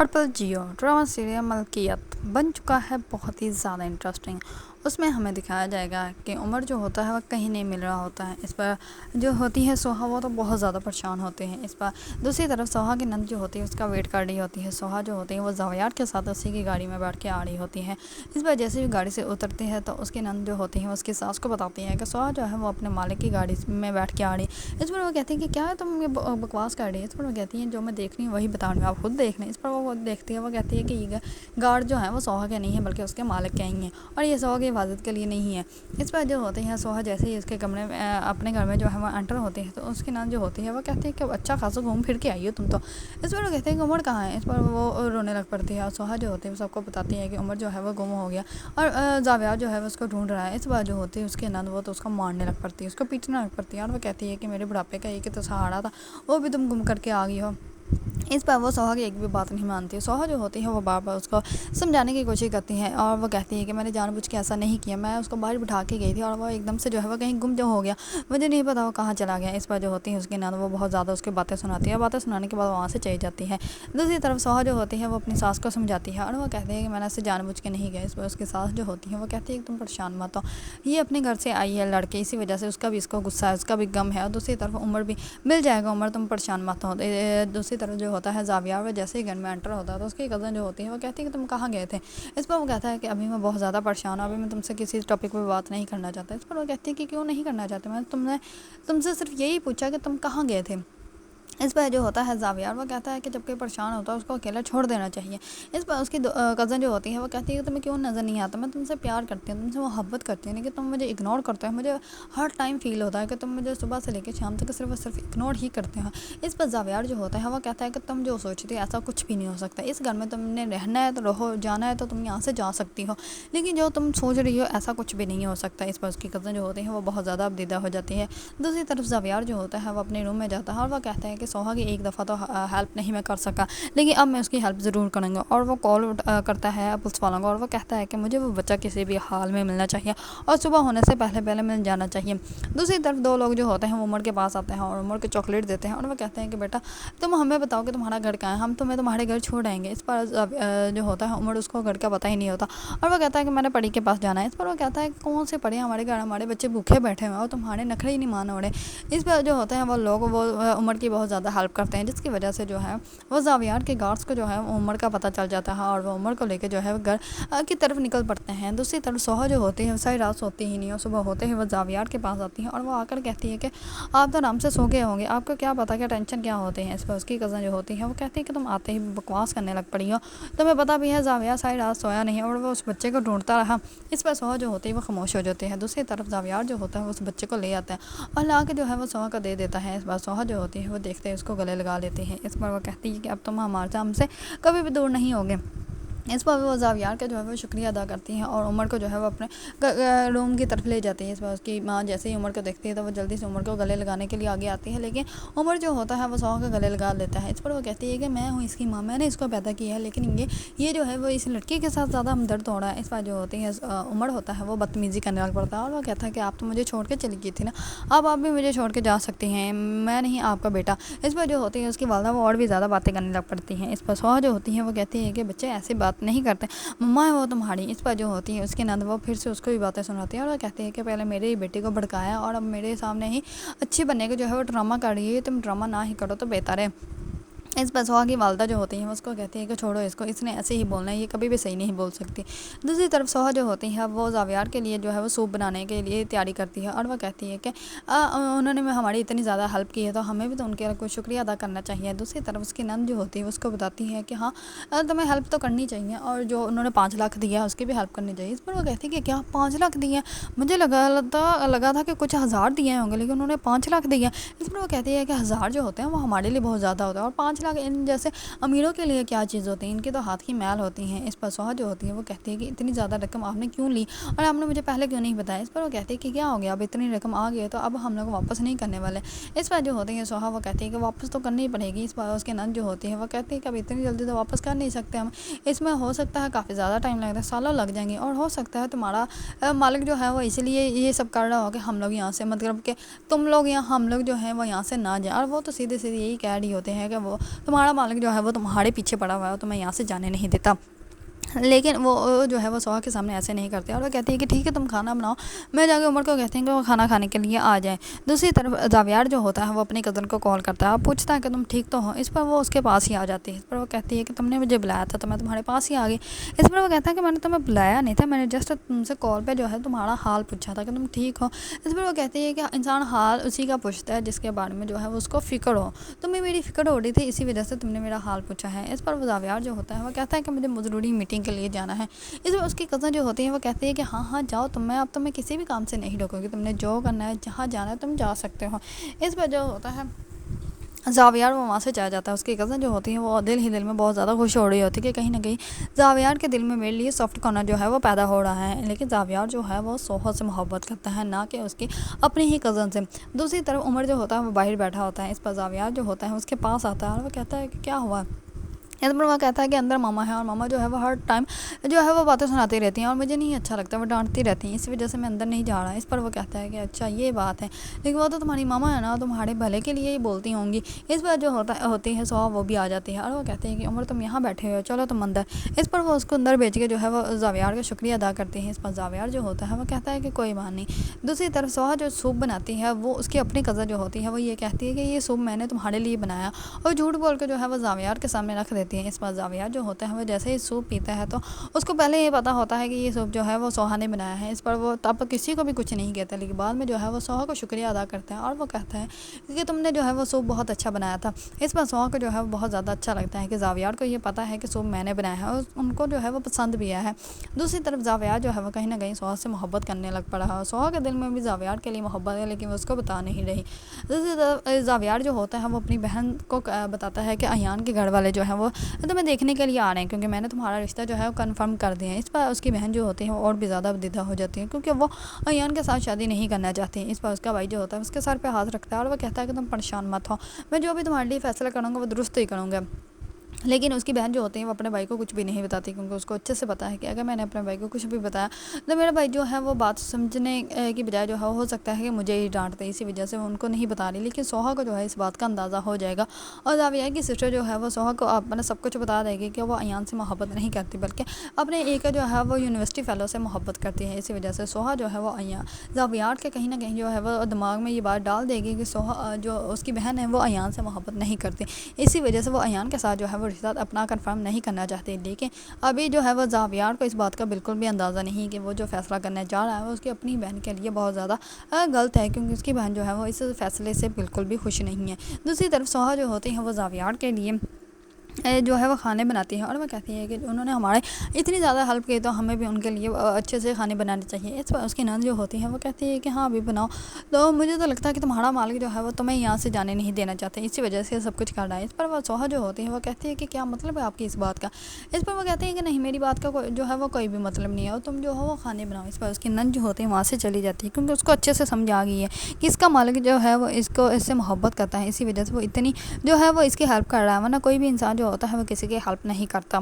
ہر پل Jio drama serial ملکیت بن چکا ہے بہت ہی زیادہ انٹرسٹنگ۔ اس میں ہمیں دکھایا جائے گا کہ عمر جو ہوتا ہے وہ کہیں نہیں مل رہا ہوتا ہے۔ اس پر جو ہوتی ہے سوہا وہ تو بہت زیادہ پریشان ہوتے ہیں۔ اس پر دوسری طرف سوہا کی نند جو ہوتی ہے اس کا ویٹ کر رہی ہوتی ہے۔ سوہا جو ہوتی ہے وہ زاویار کے ساتھ اسی کی گاڑی میں بیٹھ کے آ رہی ہوتی ہے۔ اس پر جیسے بھی گاڑی سے اترتی ہے تو اس کی نند جو ہوتی ہے اس کی ساس کو بتاتی ہے کہ سوہا جو ہے وہ اپنے مالک کی گاڑی میں بیٹھ کے آ رہی ہے۔ اس پر وہ کہتی ہے کہ کیا ہے تم یہ بکواس کر رہی ہے۔ اس پر وہ کہتی ہیں جو میں دیکھ رہی ہوں وہی بتا رہی ہوں، آپ خود دیکھ لیں۔ اس پر وہ دیکھتی ہے، وہ کہتی ہے کہ یہ گارڈ جو ہے وہ سوہا کے نہیں ہے بلکہ اس کے مالک کے ہی ہیں اور یہ سوہا کی حفاظت کے لیے نہیں ہے۔ اس پر جو ہوتے ہیں سوہا جیسے ہی اس کے کمرے میں اپنے گھر میں جو ہے وہ انٹر ہوتی ہے تو اس کی نند جو ہوتی ہے وہ کہتی ہے کہ اچھا خاصا گھوم پھر کے آئی ہو تم تو۔ اس پر وہ کہتے ہیں کہ عمر کہاں ہے۔ اس پر وہ رونے لگ پڑتی ہے اور سوہا جو ہوتی ہے وہ سب کو بتاتی ہے کہ عمر جو ہے وہ گم ہو گیا اور زاویار جو ہے وہ اس کو ڈھونڈ رہا ہے۔ اس بار جو ہوتی ہے اس کی نند وہ تو اس کو مارنے لگ پڑتی ہے، اس کو پیٹنے لگ پڑتی ہے اور وہ کہتی ہے کہ میرے بڑھاپے کا ایک تو سہارا تھا وہ بھی تم گم کر کے آ گئی ہو۔ اس پر وہ سوہا کی ایک بھی بات نہیں مانتی ہے۔ سوہا جو ہوتی ہے وہ بار بار اس کو سمجھانے کی کوشش کرتی ہے اور وہ کہتی ہے کہ میں نے جان بوجھ کے ایسا نہیں کیا، میں اس کو باہر بٹھا کے گئی تھی اور وہ ایک دم سے جو ہے وہ کہیں گم جو ہو گیا، مجھے نہیں پتا وہ کہاں چلا گیا۔ اس پر جو ہوتی ہے اس کی نند وہ بہت زیادہ اس کی باتیں سناتی ہے اور باتیں سنانے کے بعد وہاں سے چلی جاتی ہے۔ دوسری طرف سوہا جو ہوتی ہے وہ اپنی ساس کو سمجھاتی ہے اور وہ کہتی ہے کہ میں نے اسے جان بوجھ کے نہیں گیا۔ اس پر اس کی ساس جو ہوتی ہے وہ کہتی ہے کہ تم پریشان مت ہو، یہ اپنے گھر سے آئی ہے لڑکے، اسی وجہ سے اس کا بھی اس کو غصہ ہے، اس کا بھی غم ہے، اور دوسری طرف عمر بھی مل جائے گا، عمر تم پریشان مت ہو۔ دوسری طرف جو ہوتا ہے زاویار وہ جیسے ہی گھر میں انٹر ہوتا ہے تو اس کی کزن جو ہوتی ہے وہ کہتی ہے کہ تم کہاں گئے تھے۔ اس پر وہ کہتا ہے کہ ابھی میں بہت زیادہ پریشان ہوں، ابھی میں تم سے کسی ٹاپک پہ بات نہیں کرنا چاہتا۔ اس پر وہ کہتی ہے کہ کیوں نہیں کرنا چاہتے، میں تم سے صرف یہی پوچھا کہ تم کہاں گئے تھے۔ اس پر جو ہوتا ہے زاویار وہ کہتا ہے کہ جب کوئی پریشان ہوتا ہے اس کو اکیلا چھوڑ دینا چاہیے۔ اس پر اس کی کزن جو ہوتی ہے وہ کہتی ہے کہ تمہیں کیوں نظر نہیں آتا، میں تم سے پیار کرتی ہوں، تم سے محبت کرتی ہوں، لیکن تم مجھے اگنور کرتے ہو، مجھے ہر ٹائم فیل ہوتا ہے کہ تم مجھے صبح سے لے کے شام تک صرف اور صرف اگنور ہی کرتے ہو۔ اس پر زاویار جو ہوتا ہے وہ کہتا ہے کہ تم جو سوچتی ہو ایسا کچھ بھی نہیں ہو سکتا، اس گھر میں تم نے رہنا ہے تو رہو، جانا ہے تو تم یہاں سے جا سکتی ہو، لیکن جو تم سوچ رہی ہو ایسا کچھ بھی نہیں ہو سکتا۔ اس پر اس کی کزن جو ہوتی ہے وہ بہت زیادہ ابدیدہ ہو جاتی ہے۔ دوسری طرف زاویار جو ہوتا ہے وہ اپنے روم میں جاتا ہے اور وہ کہتا ہے کہ سوہا کی ایک دفعہ تو ہیلپ نہیں میں کر سکا، لیکن اب میں اس کی ہیلپ ضرور کروں گا، اور وہ کال کرتا ہے پولیس والوں کو اور وہ کہتا ہے کہ مجھے وہ بچہ کسی بھی حال میں ملنا چاہیے اور صبح ہونے سے پہلے مل جانا چاہیے۔ دوسری طرف دو لوگ جو ہوتے ہیں وہ عمر کے پاس آتے ہیں اور عمر کو چاکلیٹ دیتے ہیں اور وہ کہتے ہیں کہ بیٹا تم ہمیں بتاؤ کہ تمہارا گھر کہاں ہے، ہم تمہیں تمہارے گھر چھوڑ آئیں گے۔ اس پر جو ہوتا ہے عمر اس کو گھر کا پتہ ہی نہیں ہوتا اور وہ کہتا ہے کہ میں نے پری کے پاس جانا ہے۔ اس پر وہ کہتا ہے کہ کون سے پری، ہمارے گھر ہمارے بچے بھوکے بیٹھے ہوئے اور تمہارے نخرے ہی نہیں مان ہو رہے۔ اس پر جو ہوتے ہیں وہ لوگ وہ عمر کی بہت زیادہ ہیلپ کرتے ہیں، جس کی وجہ سے جو ہے وہ زاویار کے گارڈس کو جو ہے عمر کا پتہ چل جاتا ہے اور وہ عمر کو لے کے جو ہے گھر کی طرف نکل پڑتے ہیں۔ دوسری طرف سوہا جو ہوتی ہے وہ ساری رات سوتی ہی نہیں، اور صبح ہوتے ہی وہ زاویار کے پاس آتی ہے اور وہ آ کر کہتی ہے کہ آپ تو آرام سے سو گئے ہوں گے، آپ کو کیا پتا کہ ٹینشن کیا ہوتی ہے۔ اس پر اس کی کزن جو ہوتی ہے وہ کہتی ہے کہ تم آتے ہی بکواس کرنے لگ پڑی ہو، تمہیں پتا بھی ہے زاویار ساری رات سویا نہیں اور وہ اس بچے کو ڈھونڈتا رہا۔ اس پر سوہا جو ہوتی ہے وہ خاموش ہو جاتی ہے۔ دوسری طرف زاویار جو ہوتا ہے وہ اس بچے کو لے آتا ہے اور لا کے جو ہے وہ سوہا کو دے دیتا ہے۔ اس بار سوہا جو ہوتی ہے وہ دیکھتے ہیں اس کو گلے لگا لیتی ہے۔ اس پر وہ کہتی ہے کہ اب تم ہم سے کبھی بھی دور نہیں ہوگے۔ اس پر وہ زاویار کا جو ہے وہ شکریہ ادا کرتی ہیں اور عمر کو جو ہے وہ اپنے روم کی طرف لے جاتی ہے۔ اس پر اس کی ماں جیسے ہی عمر کو دیکھتی ہے تو وہ جلدی سے عمر کو گلے لگانے کے لیے آگے آتی ہے، لیکن عمر جو ہوتا ہے وہ سوہا کا گلے لگا لیتا ہے۔ اس پر وہ کہتی ہے کہ میں ہوں اس کی ماں، میں نے اس کو پیدا کیا ہے، لیکن یہ جو ہے وہ اس لڑکی کے ساتھ زیادہ ہمدرد ہو رہا ہے۔ اس پر جو ہوتی ہے عمر ہوتا ہے وہ بدتمیزی کرنے لگ پڑتا ہے اور وہ کہتا ہے کہ آپ تو مجھے چھوڑ کے چلی گئی تھی نا، اب آپ بھی مجھے چھوڑ کے جا سکتی ہیں، میں نہیں آپ کا بیٹا۔ اس پر جو ہوتی ہے اس کی والدہ وہ اور بھی زیادہ باتیں کرنے لگ پڑتی ہیں۔ اس پر سوہا جو ہوتی ہے وہ کہتی ہے کہ بچے ایسی بات نہیں کرتے، مما ہے وہ تمہاری۔ اس پر جو ہوتی ہے اس کی نند وہ پھر سے اس کو بھی باتیں سناتی ہے اور وہ کہتی ہے کہ پہلے میرے ہی بیٹے کو بھڑکایا اور اب میرے سامنے ہی اچھی بننے کے جو ہے وہ ڈرامہ کر رہی ہے، تم ڈرامہ نہ ہی کرو تو بہتر ہے۔ اس پر سوہا کی والدہ جو ہوتی ہیں وہ اس کو کہتی ہے کہ چھوڑو اس نے ایسے ہی بولنا ہے، یہ کبھی بھی صحیح نہیں بول سکتی۔ دوسری طرف سوہا جو ہوتی ہے وہ زاویار کے لیے جو ہے وہ سوپ بنانے کے لیے تیاری کرتی ہے اور وہ کہتی ہے کہ انہوں نے ہماری اتنی زیادہ ہیلپ کی ہے تو ہمیں بھی تو ان کے کوئی شکریہ ادا کرنا چاہیے۔ دوسری طرف اس کی نند جو ہوتی ہے اس کو بتاتی ہے کہ ہاں تمہیں ہیلپ تو کرنی چاہیے اور جو انہوں نے 5 لاکھ دیا ہے اس کی بھی ہیلپ کرنی چاہیے۔ اس پر وہ کہتی ہے کہ کیا 5 لاکھ دیے ہیں، مجھے لگا تھا کہ کچھ 1000 دیے ہوں گے، لیکن انہوں نے 5 لاکھ دیے۔ اس پر وہ کہتی ہے کہ 1000 جو ہوتے ہیں وہ ہمارے لیے بہت زیادہ ہوتا ہے اور 5 لاکھ ان جیسے امیروں کے لیے کیا چیز ہوتی ہے، ان کے تو ہاتھ کی میل ہوتی ہیں۔ اس پر سوہا جو ہوتی ہے وہ کہتی ہے کہ اتنی زیادہ رقم آپ نے کیوں لی اور آپ نے مجھے پہلے کیوں نہیں بتایا۔ اس پر وہ کہتی ہے کہ کیا ہو گیا، اب اتنی رقم آ گئی ہے تو اب ہم لوگ واپس نہیں کرنے والے۔ اس پر جو ہوتی ہے سوہا وہ کہتی ہے کہ واپس تو کرنی ہی پڑے گی۔ اس پر اس کے نند جو ہوتی ہے وہ کہتی ہے کہ اب اتنی جلدی تو واپس کر نہیں سکتے ہم، اس میں ہو سکتا ہے کافی زیادہ ٹائم لگتا ہے، سالوں لگ جائیں گے، اور ہو سکتا ہے تمہارا مالک جو ہے وہ اسی لیے یہ سب کر رہا ہو کہ ہم لوگ یہاں سے، مطلب کہ تم لوگ یا ہم لوگ جو ہیں وہ یہاں سے نہ جائیں، اور وہ تو سیدھے یہی کہہ رہی ہوتے ہیں کہ وہ تمہارا مالک جو ہے وہ تمہارے پیچھے پڑا ہوا ہے اور تمہیں یہاں سے جانے نہیں دیتا. لیکن وہ جو ہے وہ سوہا کے سامنے ایسے نہیں کرتے اور وہ کہتی ہے کہ ٹھیک ہے تم کھانا بناؤ. میں جا کے عمر کو کہتے ہیں کہ وہ کھانا کھانے کے لیے آ جائیں. دوسری طرف زاویار جو ہوتا ہے وہ اپنی کزن کو کال کرتا ہے اور پوچھتا ہے کہ تم ٹھیک تو ہو. اس پر وہ اس کے پاس ہی آ جاتی ہے. اس پر وہ کہتی ہے کہ تم نے مجھے بلایا تھا تو میں تمہارے پاس ہی آ گئی. اس پر وہ کہتا ہے کہ میں نے تمہیں بلایا نہیں تھا, میں نے جسٹ تم سے کال پہ جو ہے تمہارا حال پوچھا تھا کہ تم ٹھیک ہو. اس پر وہ کہتی ہے کہ انسان حال اسی کا پوچھتا ہے جس کے بارے میں جو ہے اس کو فکر ہو. تمہیں میری فکر ہو رہی تھی, اسی وجہ سے تم نے میرا حال پوچھا ہے. اس پر وہ زاویار جو ہوتا ہے وہ کہتا ہے کہ مجھے ضروری میٹنگ کے لیے جانا ہے. اس میں اس کی کزن جو ہوتی ہے وہ کہتی ہے کہ ہاں جاؤ اب تمہیں کسی بھی کام سے نہیں روکوں گی, تم نے جو کرنا ہے جہاں جانا ہے تم جا سکتے ہو. اس پر جو ہوتا ہے زاویار وہ وہاں سے چلا جاتا ہے. اس کی کزن جو ہوتی ہے وہ دل ہی دل میں بہت زیادہ خوش ہو رہی ہوتی ہے کہ کہیں نہ کہیں زاویار کے دل میں میرے لیے سافٹ کارنر جو ہے وہ پیدا ہو رہا ہے. لیکن زاویار جو ہے وہ سوہا سے محبت کرتا ہے, نہ کہ اس کی اپنی ہی کزن سے. دوسری طرف عمر جو ہوتا ہے وہ باہر بیٹھا ہوتا ہے. اس پر زاویار جو ہوتا ہے اس کے پاس آتا ہے اور وہ کہتا ہے کہ کیا ہوا. اس پر وہ کہتا ہے کہ اندر ماما ہے اور ماما جو ہے وہ ہر ٹائم جو ہے وہ باتیں سناتی رہتی ہیں اور مجھے نہیں اچھا لگتا, وہ ڈانٹتی رہتی ہیں, اس وجہ سے میں اندر نہیں جا رہا. اس پر وہ کہتا ہے کہ اچھا یہ بات ہے, لیکن وہ تو تمہاری ماما ہے نا, تمہارے بھلے کے لیے ہی بولتی ہوں گی. اس پر جو ہوتی ہے سوہا وہ بھی آ جاتی ہے اور وہ کہتے ہیں کہ عمر تم یہاں بیٹھے ہو, چلو تم اندر. اس پر وہ اس کو اندر بھیج کے جو ہے وہ زاویار کا شکریہ ادا کرتی ہیں. اس پر زاویار جو ہوتا ہے وہ کہتا ہے کہ کوئی بات نہیں. دوسری طرف سوہا جو سوپ بناتی ہے وہ اس کی اپنی کزن جو ہوتی ہے وہ یہ کہتی ہے کہ یہ سوپ میں نے تمہارے لیے بنایا, اور جھوٹ بول کے جو ہے وہ زاویار کے سامنے رکھ دیتی ہے. اس پر زاویار جو ہوتا ہے وہ جیسے ہی سوپ پیتا ہے تو اس کو پہلے یہ پتا ہوتا ہے کہ یہ سوپ جو ہے وہ سوہا نے بنایا ہے. اس پر وہ تب کسی کو بھی کچھ نہیں کہتا, لیکن بعد میں جو ہے وہ سوہا کو شکریہ ادا کرتا ہے اور وہ کہتا ہے کہ تم نے جو ہے وہ سوپ بہت اچھا بنایا تھا. اس پر سوہا کو جو ہے وہ بہت زیادہ اچھا لگتا ہے کہ زاویار کو یہ پتا ہے کہ سوپ میں نے بنایا ہے, اور ان کو جو ہے وہ پسند بھی آیا ہے. دوسری طرف زاویار جو ہے وہ کہیں نہ کہیں سوہا سے محبت کرنے لگ پڑا ہے. سوہا کے دل میں بھی زاویار کے لیے محبت ہے, لیکن وہ اس کو بتا نہیں رہی. دوسری طرف زاویار جو ہوتا ہے وہ اپنی بہن کو بتاتا ہے کہ ایان کے گھر والے جو ہیں وہ تمہیں دیکھنے کے لیے آ رہے ہیں, کیونکہ میں نے تمہارا رشتہ جو ہے وہ کنفرم کر دیا ہے. اس پر اس کی بہن جو ہوتی ہے وہ اور بھی زیادہ بدیدہ ہو جاتی ہے, کیونکہ وہ ایان کے ساتھ شادی نہیں کرنا چاہتی. اس پر اس کا بھائی جو ہوتا ہے اس کے سر پہ ہاتھ رکھتا ہے اور وہ کہتا ہے کہ تم پریشان مت ہو, میں جو بھی تمہارے لیے فیصلہ کروں گا وہ درست ہی کروں گا. لیکن اس کی بہن جو ہوتی ہے وہ اپنے بھائی کو کچھ بھی نہیں بتاتی, کیونکہ اس کو اچھے سے پتا ہے کہ اگر میں نے اپنے بھائی کو کچھ بھی بتایا تو میرا بھائی جو ہے وہ بات سمجھنے کی بجائے جو ہے ہو سکتا ہے کہ مجھے ہی ڈانٹ دے. اسی وجہ سے وہ ان کو نہیں بتا رہی. لیکن سوہا کو جو ہے اس بات کا اندازہ ہو جائے گا, اور زاویار کی سسٹر جو ہے وہ سوہا کو اپنا سب کچھ بتا دے گی کہ وہ ایان سے محبت نہیں کرتی, بلکہ اپنے ایک جو ہے وہ یونیورسٹی فیلو سے محبت کرتی ہے. اسی وجہ سے سوہا جو ہے وہ زاویار کے کہیں نہ کہیں جو ہے وہ دماغ میں یہ بات ڈال دے گی کہ سوہا جو اس کی بہن ہے وہ ایان سے محبت نہیں کرتی. اسی وجہ سے وہ ایان کے ساتھ جو ہے وہ رشتہ اپنا کنفرم نہیں کرنا چاہتے. لیکن ابھی جو ہے وہ زاویار کو اس بات کا بالکل بھی اندازہ نہیں کہ وہ جو فیصلہ کرنے جا رہا ہے وہ اس کی اپنی بہن کے لیے بہت زیادہ غلط ہے, کیونکہ اس کی بہن جو ہے وہ اس فیصلے سے بالکل بھی خوش نہیں ہے. دوسری طرف سوہا جو ہوتی ہے وہ زاویار کے لیے جو ہے وہ کھانے بناتی ہے, اور وہ کہتی ہے کہ انہوں نے ہمارے اتنی زیادہ ہیلپ کی تو ہمیں بھی ان کے لیے اچھے سے کھانے بنانے چاہیے. اس پر اس کی نند جو ہوتی ہے وہ کہتی ہے کہ ہاں ابھی بناؤ, تو مجھے تو لگتا ہے کہ تمہارا مالک جو ہے وہ تمہیں یہاں سے جانے نہیں دینا چاہتے, اسی وجہ سے سب کچھ کر رہا ہے. اس پر وہ سوہا جو ہوتی ہے وہ کہتی ہے کہ کیا مطلب ہے آپ کی اس بات کا. اس پر وہ کہتے ہیں کہ نہیں, میری بات کا جو ہے وہ کوئی بھی مطلب نہیں ہے, اور تم جو ہو وہ کھانے بناؤ. اس پر اس کی نند جو ہوتی ہے وہاں سے چلی جاتی ہے, کیونکہ اس کو اچھے سے سمجھ آ گئی ہے کہ اس کا مالک جو ہے وہ اس سے محبت کرتا ہے. اسی وجہ سے وہ اتنی جو ہے وہ اس کی ہیلپ کر رہا ہے, ورنہ کوئی بھی انسان جو ہوتا ہے وہ کسی کی ہیلپ نہیں کرتا.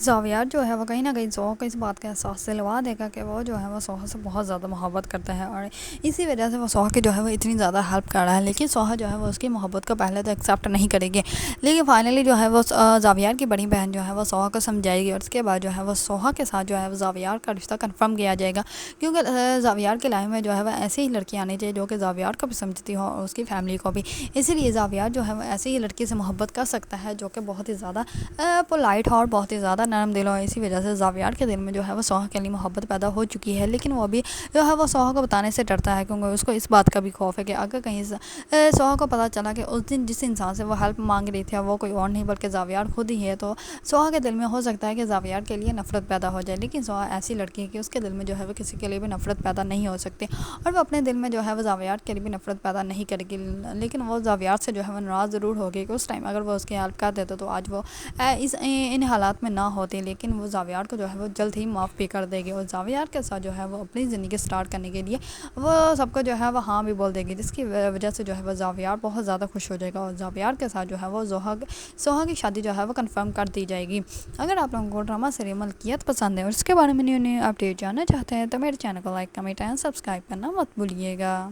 زاویار جو ہے وہ کہیں نہ کہیں سوہا کو اس بات کا احساس دلوا دے گا کہ وہ جو ہے وہ سوہا سے بہت زیادہ محبت کرتا ہے, اور اسی وجہ سے وہ سوہا کی جو ہے وہ اتنی زیادہ ہیلپ کر رہا ہے. لیکن سوہا جو ہے وہ اس کی محبت کو پہلے تو ایکسیپٹ نہیں کرے گی, لیکن فائنلی جو ہے وہ زاویار کی بڑی بہن جو ہے وہ سوہا کو سمجھائے گی, اور اس کے بعد جو ہے وہ سوہا کے ساتھ جو ہے وہ زاویار کا رشتہ کنفرم کیا جائے گا. کیونکہ زاویار کی لائف میں جو ہے وہ ایسی ہی لڑکی آنی چاہیے جو کہ زاویار کو بھی سمجھتی ہو اور اس کی فیملی کو بھی. اسی لیے زاویار جو ہے وہ ایسی ہی لڑکی سے محبت کر سکتا ہے جو کہ بہت ہی زیادہ پولائٹ ہو اور بہت ہی زیادہ نرم دل ہو. اسی وجہ سے زاویار کے دل میں جو ہے وہ سوہا کے لیے محبت پیدا ہو چکی ہے, لیکن وہ بھی جو ہے وہ سوہا کو بتانے سے ڈرتا ہے, کیونکہ اس کو اس بات کا بھی خوف ہے کہ اگر کہیں سوہا کو پتہ چلا کہ اس دن جس انسان سے وہ ہیلپ مانگ رہی تھی وہ کوئی اور نہیں بلکہ زاویار خود ہی ہے, تو سوہا کے دل میں ہو سکتا ہے کہ زاویار کے لیے نفرت پیدا ہو جائے. لیکن سوہا ایسی لڑکی ہے کہ اس کے دل میں جو ہے وہ کسی کے لیے بھی نفرت پیدا نہیں ہو سکتی, اور وہ اپنے دل میں جو ہے وہ زاویار کے لیے بھی نفرت پیدا نہیں کرے گی. لیکن وہ زاویار سے جو ہے وہ ناراض ضرور ہوگی کہ اس ٹائم اگر وہ اس کی ہیلپ کر دیتا تو آج وہ ان حالات میں نہ ہوتی. لیکن وہ زاویار کو جو ہے وہ جلد ہی معاف بھی کر دے گی, اور زاویار کے ساتھ جو ہے وہ اپنی زندگی سٹارٹ کرنے کے لیے وہ سب کو جو ہے وہ ہاں بھی بول دے گی, جس کی وجہ سے جو ہے وہ زاویار بہت زیادہ خوش ہو جائے گا, اور زاویار کے ساتھ جو ہے وہ سوہا کی شادی جو ہے وہ کنفرم کر دی جائے گی. اگر آپ لوگوں کو ڈرامہ سیریل ملکیت پسند ہے اور اس کے بارے میں نیو اپڈیٹ جاننا چاہتے ہیں تو میرے چینل کو لائک کمنٹ اینڈ سبسکرائب کرنا مت بھولیے گا.